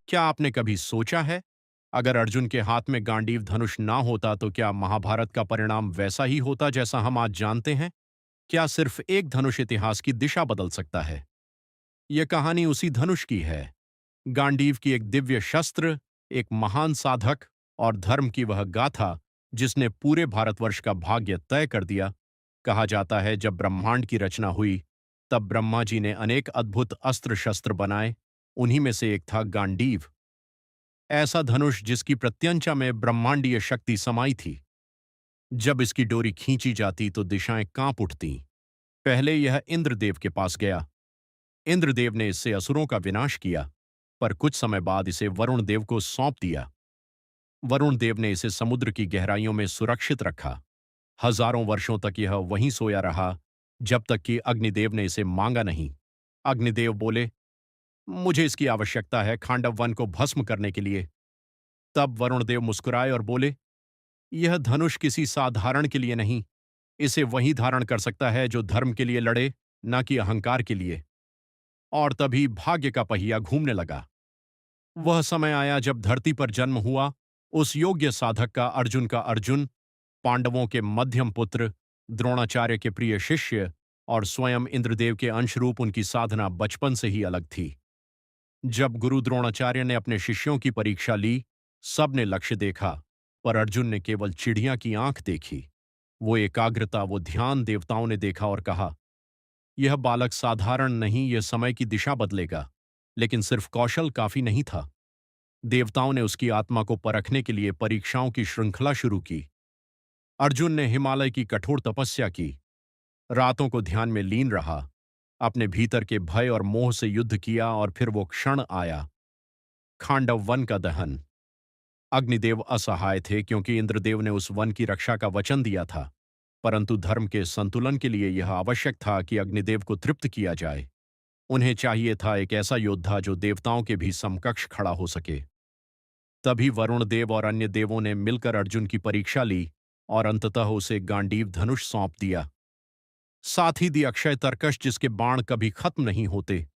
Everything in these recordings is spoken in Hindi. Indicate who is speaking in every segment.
Speaker 1: क्या आपने कभी सोचा है, अगर अर्जुन के हाथ में गांडीव धनुष ना होता तो क्या महाभारत का परिणाम वैसा ही होता जैसा हम आज जानते हैं? क्या सिर्फ एक धनुष इतिहास की दिशा बदल सकता है? यह कहानी उसी धनुष की है। गांडीव की एक दिव्य शस्त्र, एक महान साधक और धर्म की वह गाथा जिसने पूरे भारतवर्ष का भाग्य तय कर दिया। कहा जाता है जब ब्रह्मांड की रचना हुई, तब ब्रह्मा जी ने अनेक अद्भुत अस्त्र शस्त्र बनाए। उन्हीं में से एक था गांडीव, ऐसा धनुष जिसकी प्रत्यंचा में ब्रह्मांडीय शक्ति समाई थी। जब इसकी डोरी खींची जाती तो दिशाएं कांप उठतीं। पहले यह इंद्रदेव के पास गया। इंद्रदेव ने इससे असुरों का विनाश किया, पर कुछ समय बाद इसे वरुण देव को सौंप दिया। वरुण देव ने इसे समुद्र की गहराइयों में सुरक्षित रखा। हजारों वर्षों तक यह वहीं सोया रहा, जब तक कि अग्निदेव ने इसे मांगा नहीं। अग्निदेव बोले, मुझे इसकी आवश्यकता है खांडव वन को भस्म करने के लिए। तब वरुण देव मुस्कुराए और बोले, यह धनुष किसी साधारण के लिए नहीं, इसे वही धारण कर सकता है जो धर्म के लिए लड़े, न कि अहंकार के लिए। और तभी भाग्य का पहिया घूमने लगा। वह समय आया जब धरती पर जन्म हुआ उस योग्य साधक का, अर्जुन का अर्जुन, पांडवों के मध्यम पुत्र, द्रोणाचार्य के प्रिय शिष्य और स्वयं इंद्रदेव के अंशरूप। उनकी साधना बचपन से ही अलग थी। जब गुरु द्रोणाचार्य ने अपने शिष्यों की परीक्षा ली, सबने लक्ष्य देखा, पर अर्जुन ने केवल चिड़िया की आंख देखी। वो एकाग्रता, वो ध्यान देवताओं ने देखा और कहा, यह बालक साधारण नहीं, यह समय की दिशा बदलेगा। लेकिन सिर्फ कौशल काफी नहीं था। देवताओं ने उसकी आत्मा को परखने के लिए परीक्षाओं की श्रृंखला शुरू की। अर्जुन ने हिमालय की कठोर तपस्या की, रातों को ध्यान में लीन रहा, अपने भीतर के भय और मोह से युद्ध किया। और फिर वो क्षण आया, खांडव वन का दहन। अग्निदेव असहाय थे क्योंकि इंद्रदेव ने उस वन की रक्षा का वचन दिया था, परंतु धर्म के संतुलन के लिए यह आवश्यक था कि अग्निदेव को तृप्त किया जाए। उन्हें चाहिए था एक ऐसा योद्धा जो देवताओं के भी समकक्ष खड़ा हो सके। तभी वरुण देव और अन्य देवों ने मिलकर अर्जुन की परीक्षा ली और अंततः उसे गांडीव धनुष सौंप दिया। साथ ही दी अक्षय तरकश जिसके बाण कभी खत्म नहीं होते।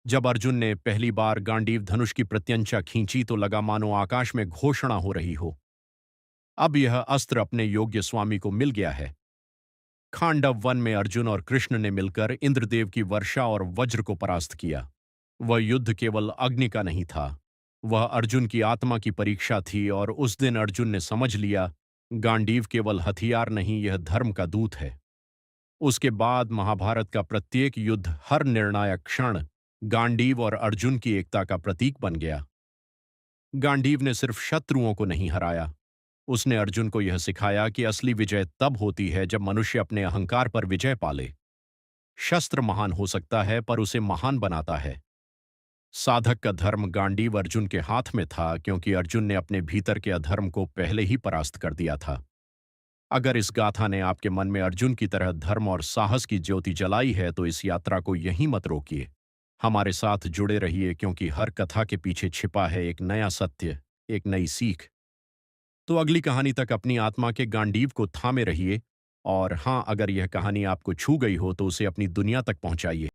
Speaker 1: जब अर्जुन ने पहली बार गांडीव धनुष की प्रत्यंचा खींची तो लगा मानो आकाश में घोषणा हो रही हो, अब यह अस्त्र अपने योग्य स्वामी को मिल गया है। खांडव वन में अर्जुन और कृष्ण ने मिलकर इंद्रदेव की वर्षा और वज्र को परास्त किया। वह युद्ध केवल अग्नि का नहीं था, वह अर्जुन की आत्मा की परीक्षा थी। और उस दिन अर्जुन ने समझ लिया, गांडीव केवल हथियार नहीं, यह धर्म का दूत है। उसके बाद महाभारत का प्रत्येक युद्ध, हर निर्णायक क्षण गांडीव और अर्जुन की एकता का प्रतीक बन गया। गांडीव ने सिर्फ शत्रुओं को नहीं हराया, उसने अर्जुन को यह सिखाया कि असली विजय तब होती है जब मनुष्य अपने अहंकार पर विजय पाले। शस्त्र महान हो सकता है, पर उसे महान बनाता है। साधक का धर्म गांडीव अर्जुन के हाथ में था, क्योंकि अर्जुन ने अपने भीतर के अधर्म को पहले ही परास्त कर दिया था। अगर इस गाथा ने आपके मन में अर्जुन की तरह धर्म और साहस की ज्योति जलाई है, तो इस यात्रा को यहीं मत रोकिए। हमारे साथ जुड़े रहिए, क्योंकि हर कथा के पीछे छिपा है एक नया सत्य, एक नई सीख। तो अगली कहानी तक अपनी आत्मा के गांडीव को थामे रहिए। और हाँ, अगर यह कहानी आपको छू गई हो तो उसे अपनी दुनिया तक पहुंचाइए।